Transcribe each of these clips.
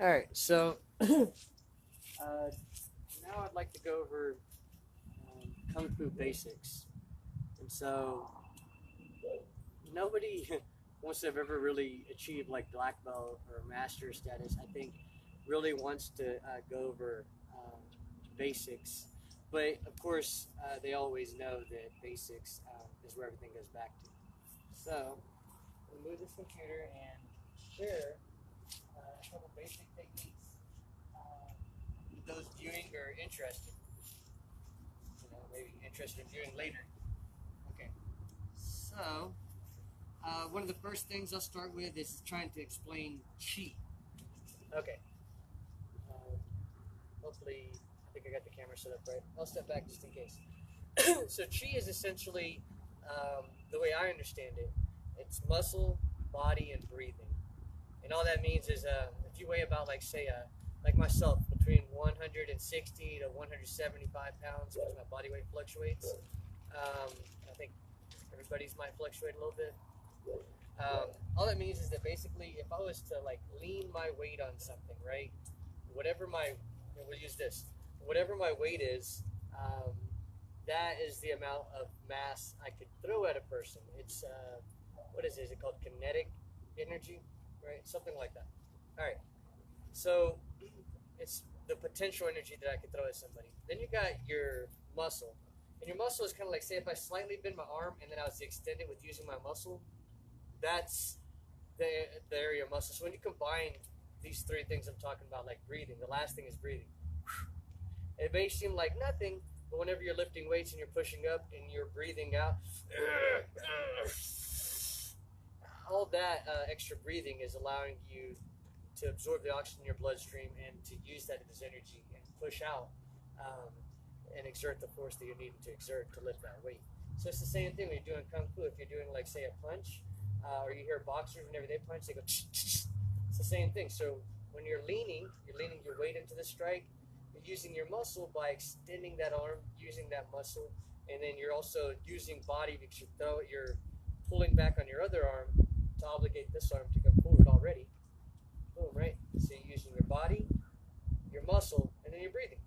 All right, so now I'd like to go over Kung Fu basics. And so nobody wants to have ever really achieved like black belt or master status. I think really wants to go over basics. But of course, they always know that basics is where everything goes back to. So we'll move this computer and share a couple basic techniques. Those viewing are interested. Maybe interested in viewing later. Okay. So, one of the first things I'll start with is trying to explain chi. Okay. Uh, Hopefully, I think I got the camera set up right. I'll step back just in case. So, chi is essentially, the way I understand it, it's muscle, body, and breathing. And all that means is if you weigh about, like, say, like myself, between 160 to 175 pounds, because my body weight fluctuates. I think everybody's might fluctuate a little bit. All that means is that basically, if I was to like lean my weight on something, right? Whatever my, we'll use this. Whatever my weight is, that is the amount of mass I could throw at a person. It's what is it? Is it called kinetic energy, right? Something like that. All right. So it's the potential energy that I could throw at somebody. Then you got your muscle. And your muscle is kind of like, say, if I slightly bend my arm and then I was to extend it with using my muscle, that's the area of muscle. So when you combine these three things I'm talking about, like breathing, the last thing is breathing. It may seem like nothing, but whenever you're lifting weights and you're pushing up and you're breathing out, all that extra breathing is allowing you to absorb the oxygen in your bloodstream and to use that as energy and push out and exert the force that you're needing to exert to lift that weight. So it's the same thing when you're doing Kung Fu. If you're doing, like, say, a punch, or you hear boxers, whenever they punch, they go, it's the same thing. So when you're leaning your weight into the strike, you're using your muscle by extending that arm, using that muscle, and then you're also using body because you're pulling back on your other arm to obligate this arm to come forward already. Boom, right? So you're using your body, your muscle, and then you're breathing.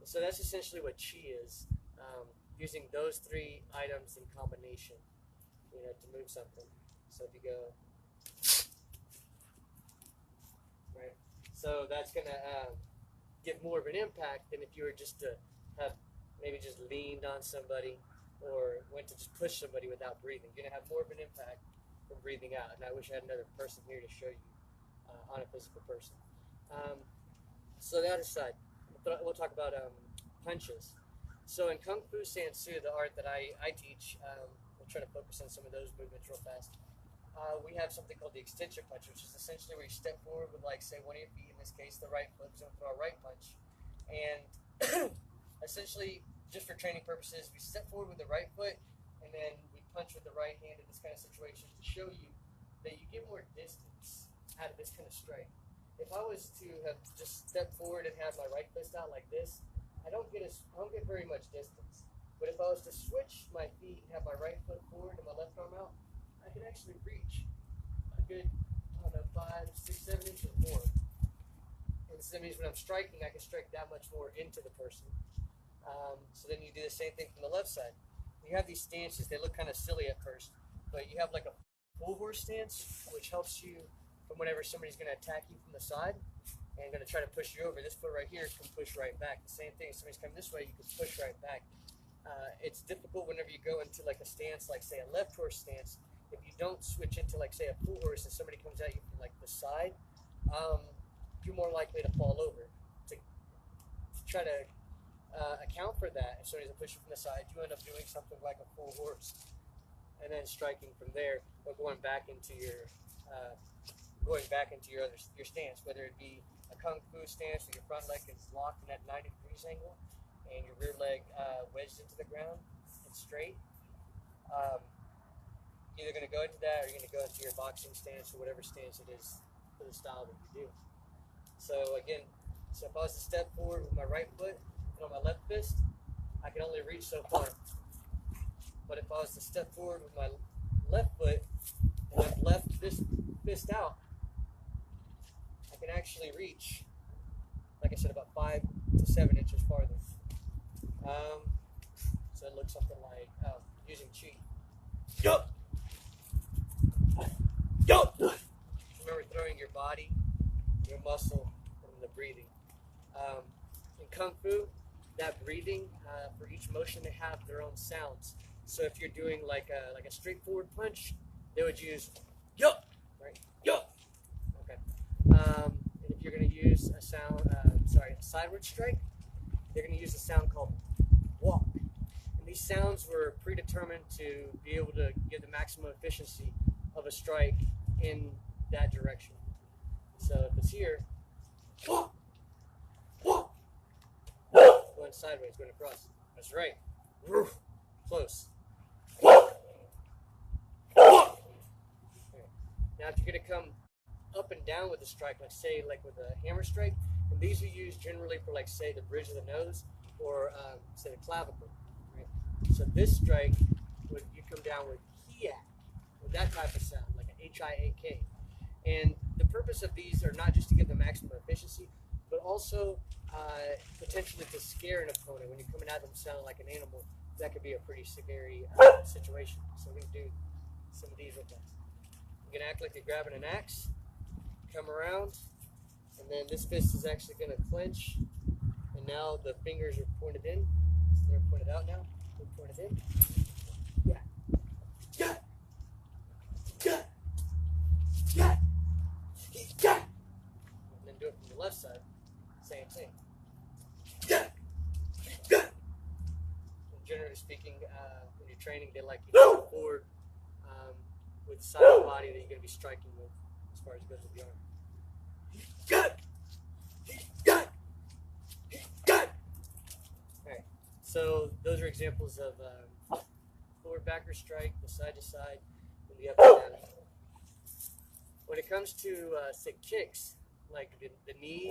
So that's essentially what chi is, using those three items in combination, to move something. So if you go, right? So that's going to give more of an impact than if you were just to have maybe just leaned on somebody or went to just push somebody without breathing. You're going to have more of an impact from breathing out. And I wish I had another person here to show you on a physical person. So that aside, we'll talk about punches. So in Kung Fu Sansu, the art that I teach, we'll try to focus on some of those movements real fast. We have something called the extension punch, which is essentially where you step forward with, like, say, one of your feet, in this case, the right foot, is going to throw a right punch. And essentially, just for training purposes, we step forward with the right foot, and then we punch with the right hand in this kind of situation to show you that you get more distance out of this kind of strike. If I was to have just stepped forward and have my right fist out like this, I don't get very much distance. But if I was to switch my feet and have my right foot forward and my left arm out, I could actually reach a good, 5, 6, 7 inches more. And so that means when I'm striking, I can strike that much more into the person. So then you do the same thing from the left side. You have these stances. They look kind of silly at first, but you have like a full horse stance, which helps you from whenever somebody's going to attack you from the side and going to try to push you over. This foot right here can push right back. The same thing, if somebody's coming this way, you can push right back. It's difficult whenever you go into like a stance, like say a left horse stance. If you don't switch into, like, say, a full horse and somebody comes at you from like the side, you're more likely to fall over. To try to account for that, if somebody's pushing from the side, you end up doing something like a full horse, and then striking from there, or going back into your your stance, whether it be a Kung Fu stance where your front leg is locked in that 90 degrees angle, and your rear leg wedged into the ground and straight. You're either going to go into that or you're going to go into your boxing stance or whatever stance it is for the style that you do. So again, if I was to step forward with my right foot and on my left fist, I can only reach so far. But if I was to step forward with my left foot and I've left this fist out, can actually reach, like I said, about 5 to 7 inches farther. So it looks something like using chi. Yup. Yup. Remember throwing your body, your muscle, and the breathing. In Kung Fu, that breathing, for each motion, they have their own sounds. So if you're doing like a straightforward punch, they would use yup, right? Yup. Okay. And if you're going to use a sideward strike, they're going to use a sound called walk. And these sounds were predetermined to be able to give the maximum efficiency of a strike in that direction. So if it's here, walk, walk, going sideways, going across. That's right. Close. Walk, walk. Okay. Now if you're going to come up and down with a strike, like with a hammer strike, and these are used generally for say the bridge of the nose or say the clavicle. Right? So this strike you come down with hiak, with that type of sound, like an H-I-A-K. And the purpose of these are not just to give the maximum efficiency, but also potentially to scare an opponent. When you're coming at them sounding like an animal, that could be a pretty scary situation. So we're going to do some of these with that. You're going to act like you're grabbing an axe, come around, and then this fist is actually going to clench, and now the fingers are pointed in. So they're pointed out now. They're pointed in. Yeah. Yeah. Yeah. Yeah. Yeah. And then do it from the left side. Same thing. Yeah. Yeah. And generally speaking, when you're training, they like you to go forward with the side of the body that you're going to be striking with, as far as it goes with the arm. Good. Good. Good. Alright, so those are examples of forward backer strike, the side to side, and the up and down. When it comes to say kicks, like the knee,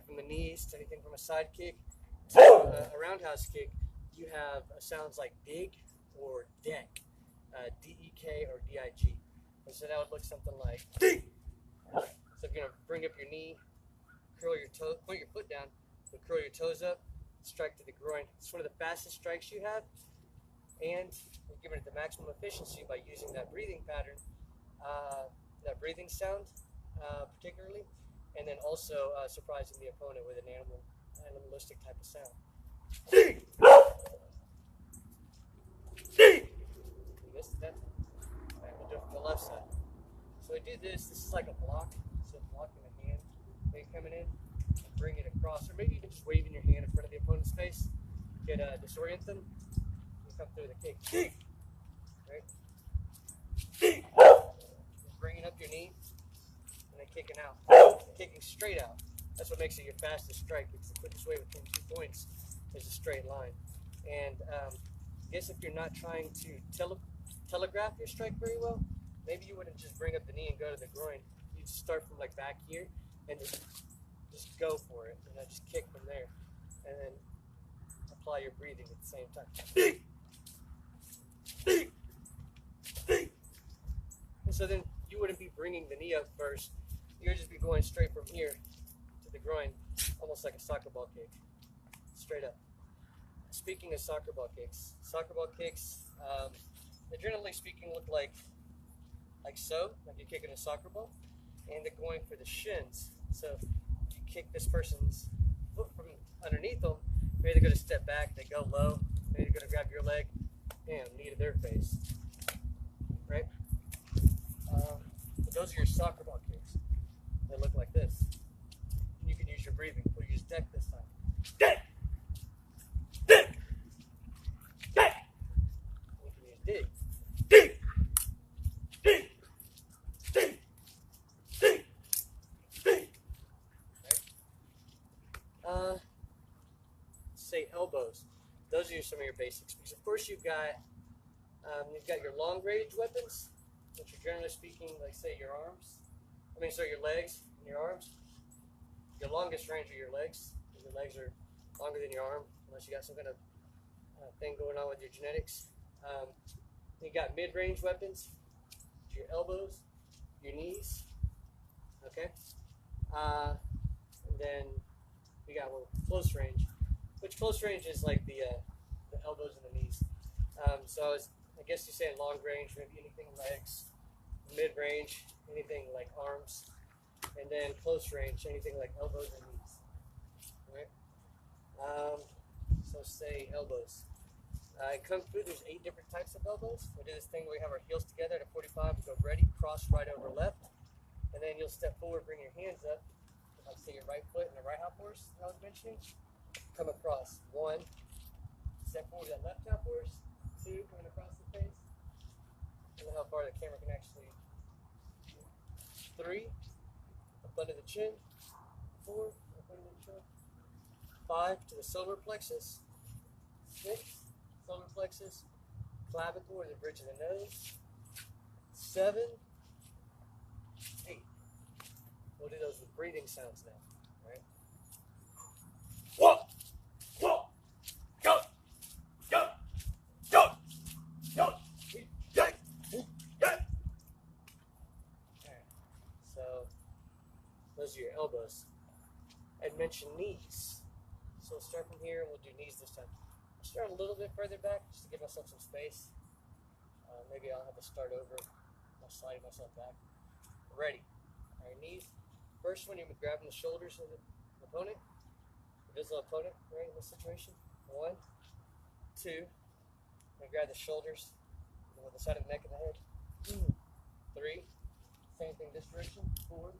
from the knees to anything from a side kick to a roundhouse kick, you have sounds like dig or deck, D-E-K or D-I-G. And so that would look something like dig. So if you're going to bring up your knee, curl your toe, point your foot down, but curl your toes up, strike to the groin. It's one of the fastest strikes you have, and you're giving it the maximum efficiency by using that breathing pattern, that breathing sound particularly, and then also surprising the opponent with an animalistic type of sound. You missed that? All right, we'll do it from the left side. So we do this. This is like a block. So blocking the hand, maybe coming in, and bring it across, or maybe even just waving your hand in front of the opponent's face. Could disorient them. You come through the kick. Right? Bringing up your knee, and then kicking out. Kicking straight out. That's what makes it your fastest strike, because the quickest way between 2 points is a straight line. And I guess if you're not trying to telegraph your strike very well, maybe you wouldn't just bring up the knee and go to the groin. You'd start from like back here and just go for it, and then just kick from there, and then apply your breathing at the same time. And so then you wouldn't be bringing the knee up first. You would just be going straight from here to the groin, almost like a soccer ball kick, straight up. Speaking of soccer ball kicks, they generally speaking look like so, like you're kicking a soccer ball, and they're going for the shins. So you kick this person's foot from underneath them, maybe they're going to step back, they go low, maybe they're going to grab your leg, bam, knee to their face, right? But those are your soccer ball kicks. They look like this. And you can use your breathing. We'll use deck this time. Deck! Deck! Deck! You can use dig. Dig! Dig! Dig! Dig! Dig! Right? Say elbows. Those are some of your basics. Because of course you've got your long range weapons, which are generally speaking, like say your legs and your arms. Your longest range are your legs, because your legs are longer than your arm, unless you got some kind of thing going on with your genetics. You got mid-range weapons, your elbows, your knees, Okay. And then we got one close range, which close range is like the elbows and the knees. So I guess you say long range, maybe anything legs, mid range, anything like arms, and then close range, anything like elbows and knees. Right? So say elbows. In Kung Fu, there's 8 different types of elbows. We do this thing where we have our heels together at a 45, we go ready, cross right over left, and then you'll step forward, bring your hands up, like say your right foot in the right hop horse that I was mentioning, come across. 1, step forward that left hop horse, 2, coming across the face. I don't know how far the camera can actually. 3, up under the chin. 4, up under the chin. 5, to the solar plexus. 6, solar plexus, clavicle or the bridge of the nose. 7, 8. We'll do those with breathing sounds now, right? Whoa, whoa, go, go, go, go, yeah, yeah. Alright, so those are your elbows. I'd mentioned knees. So we'll start from here and we'll do knees this time. I'll start a little bit further back just to give myself some space. Maybe I'll have to start over. I'll slide myself back. Ready. All right, knees. First one, you're grabbing the shoulders of the opponent. Invisible opponent, right, in this situation. 1, 2. I'm going to grab the shoulders with the side of the neck and the head. 3. Same thing this direction. 4.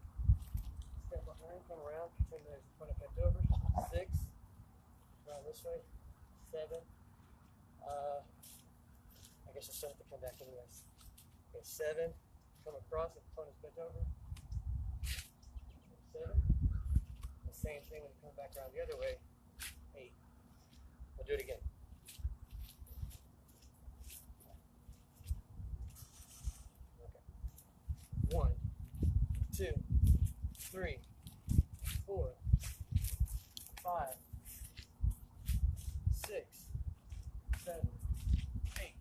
Step behind, come around, pretend there's the opponent bent over. 6. Around this way. 7. I guess I still have to come back anyways. Okay, 7. Come across, the opponent's bent over. 7. The same thing when you come back around the other way. 8. We'll do it again. Okay. 1, 2, 3, 4, 5, 6, 7, 8.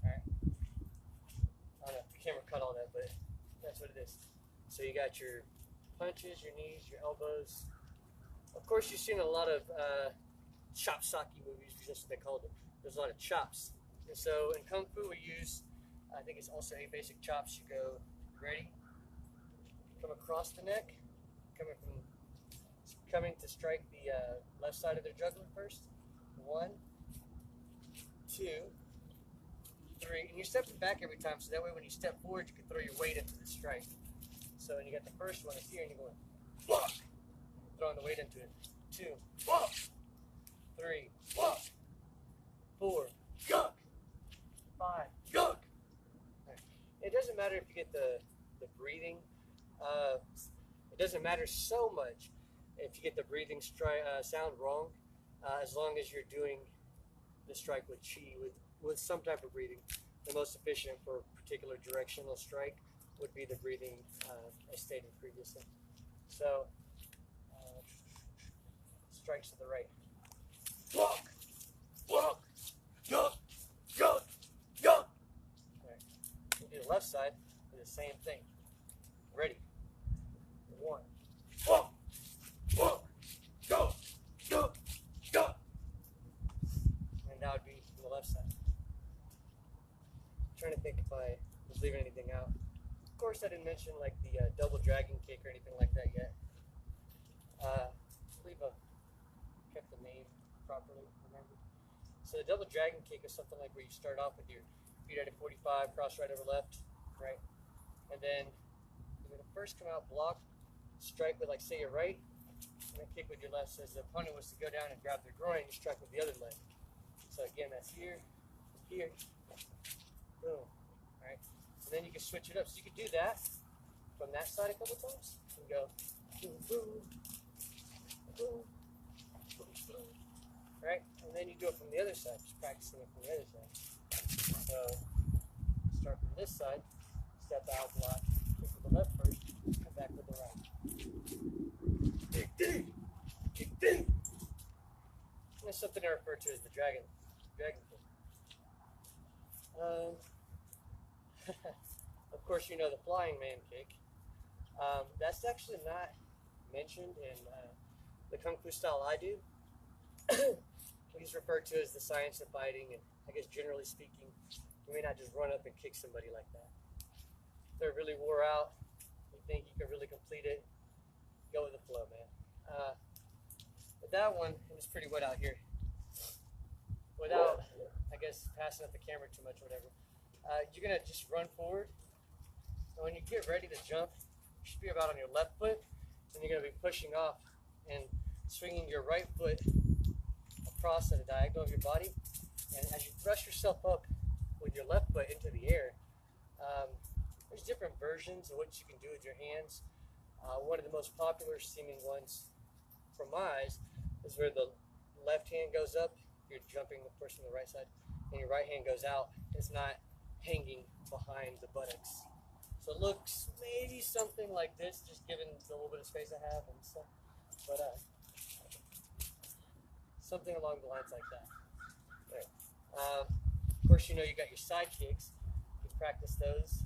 Alright. I don't know if the camera cut all that, but that's what it is. So you got your punches, your knees, your elbows. Of course, you've seen a lot of chop saki movies, that's what they called it. There's a lot of chops. And so in Kung Fu, we use, I think it's also 8 basic chops. You go ready, come across the neck, coming to strike the left side of their jugular first. 1, 2, 3, and you're stepping back every time, so that way when you step forward, you can throw your weight into the strike. So when you got the first one, it's here, and you're going, fuck, throwing the weight into it. 2, fuck, 3, fuck, 4, yuck, 5, yuck. Right. It doesn't matter if you get the breathing. It doesn't matter so much if you get the breathing sound wrong, as long as you're doing the strike with chi, with some type of breathing. The most efficient for a particular directional strike would be the breathing, as stated previously. So, strikes to the right. Walk, walk, yuck, yuck, yuck. Right. We'll do the left side, do the same thing. Ready. 1, walk, walk, go, go, go. And that would be from the left side. I'm trying to think if I was leaving anything out. Of course, I didn't mention like the double dragon kick or anything like that yet. I believe I kept the name properly, remember? So the double dragon kick is something like where you start off with your feet at a 45, cross right over left, right? And then you're going to first come out, block, strike with, like, say, your right, and then kick with your left. So as the opponent was to go down and grab their groin, you strike with the other leg. So again, that's here, here, boom, right? And then you can switch it up. So you can do that from that side a couple times. You can go boom, boom, boom, boom, boom, right? And then you do it from the other side, just practicing it from the other side. So start from this side, step out, block, kick with the left first, come back with the right. Kick ding, kick ding. And there's something I refer to as the dragon kick. Of course, you know the flying man kick. That's actually not mentioned in the Kung Fu style I do. He's referred to as the science of fighting, and I guess generally speaking, you may not just run up and kick somebody like that. If they're really wore out, you think you can really complete it, go with the flow, man. But that one, it's pretty wet out here. Without, I guess, passing up the camera too much or whatever, you're gonna just run forward. And when you get ready to jump, you should be about on your left foot, and you're gonna be pushing off and swinging your right foot across at a diagonal of your body. And as you thrust yourself up with your left foot into the air, there's different versions of what you can do with your hands. One of the most popular seeming ones from my eyes is where the left hand goes up, you're jumping the person on the right side, and your right hand goes out. It's not hanging behind the buttocks. So it looks maybe something like this, just given the little bit of space I have and stuff. But something along the lines like that. Right. Of course, you know you got your side kicks. You practice those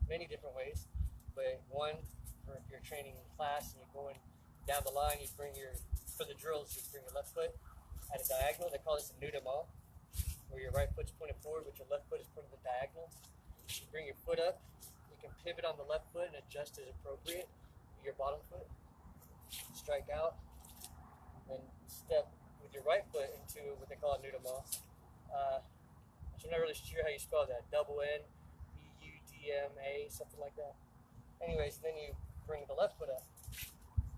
many different ways. But one, or if you're training in class and you're going down the line, you bring for the drills, you bring your left foot at a diagonal. They call this a nu de ma, where your right foot's pointed forward, but your left foot is pointed at the diagonal. You bring your foot up. You can pivot on the left foot and adjust as appropriate. Your bottom foot, strike out, and step with your right foot into what they call a nu de ma. I'm not really sure how you spell that. Double N, B-U-D-M-A, something like that. Anyways, then you bring the left foot up,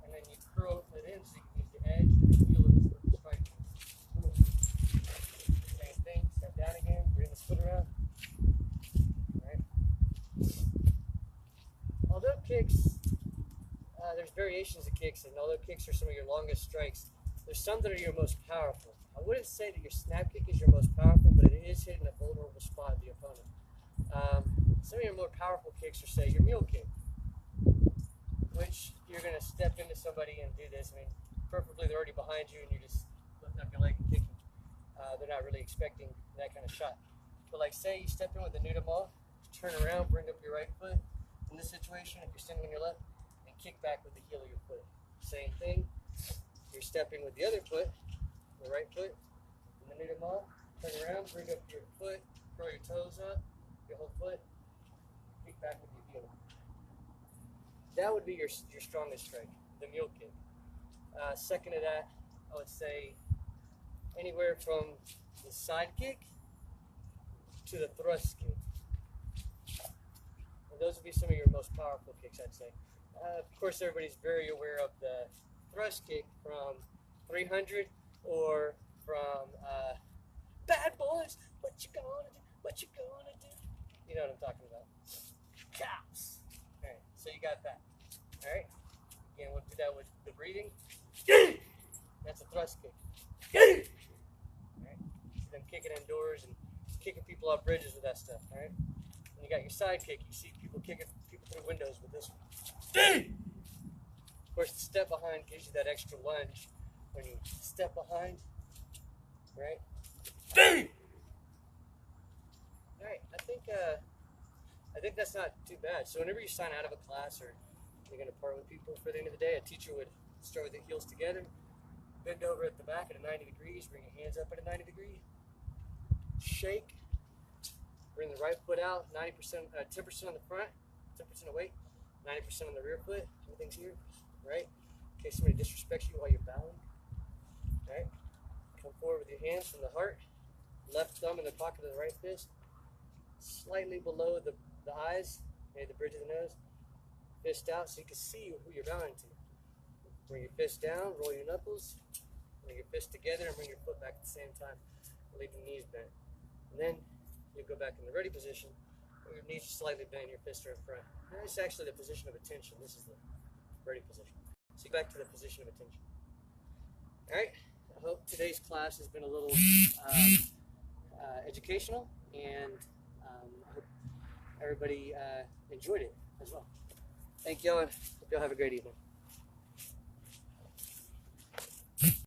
and then you curl it in so you can use the edge and the heel of this foot to strike. Same thing, step down again, bring this foot around. Alright. Although kicks, there's variations of kicks, and although kicks are some of your longest strikes, there's some that are your most powerful. I wouldn't say that your snap kick is your most powerful, but it is hitting a vulnerable spot of the opponent. Some of your more powerful kicks are, say, your mule kick, which you're going to step into somebody and do this. I mean, preferably they're already behind you and you're just lifting up your leg and kicking. They're not really expecting that kind of shot. But like say you step in with the nu de ma, turn around, bring up your right foot. In this situation, if you're standing on your left, and kick back with the heel of your foot. Same thing, you're stepping with the other foot, the right foot, in the nu de ma, turn around, bring up your foot, curl your toes up, your whole foot, kick back with your heel. That would be your strongest strike, the mule kick. Second to that, I would say anywhere from the side kick to the thrust kick. And those would be some of your most powerful kicks, I'd say. Of course, everybody's very aware of the thrust kick from 300 or from Bad Boys, what you gonna do, what you gonna do. You know what I'm talking about. Cows. Alright, so you got that. Alright, again, we'll do that with the breathing. That's a thrust kick. Alright, see them kicking indoors and kicking people off bridges with that stuff. Alright, and you got your side kick. You see people kicking people through windows with this one. Of course, the step behind gives you that extra lunge when you step behind. Right? Alright, I think that's not too bad. So whenever you sign out of a class or you're going to part with people for the end of the day, a teacher would start with the heels together, bend over at the back at a 90 degrees, bring your hands up at a 90 degree, shake, bring the right foot out, 10% on the front, 10% of weight, 90% on the rear foot, everything's here, right? In case somebody disrespects you while you're bowing, right? Come forward with your hands from the heart, left thumb in the pocket of the right fist, slightly below the eyes, maybe the bridge of the nose, fist out so you can see who you're bowing to. Bring your fist down, roll your knuckles, bring your fist together and bring your foot back at the same time, leaving the knees bent. And then you go back in the ready position, where your knees are slightly bent, your fists are in front. And that's actually the position of attention. This is the ready position. So back to the position of attention. Alright, I hope today's class has been a little educational, and I hope everybody enjoyed it as well. Thank y'all, and hope y'all have a great evening.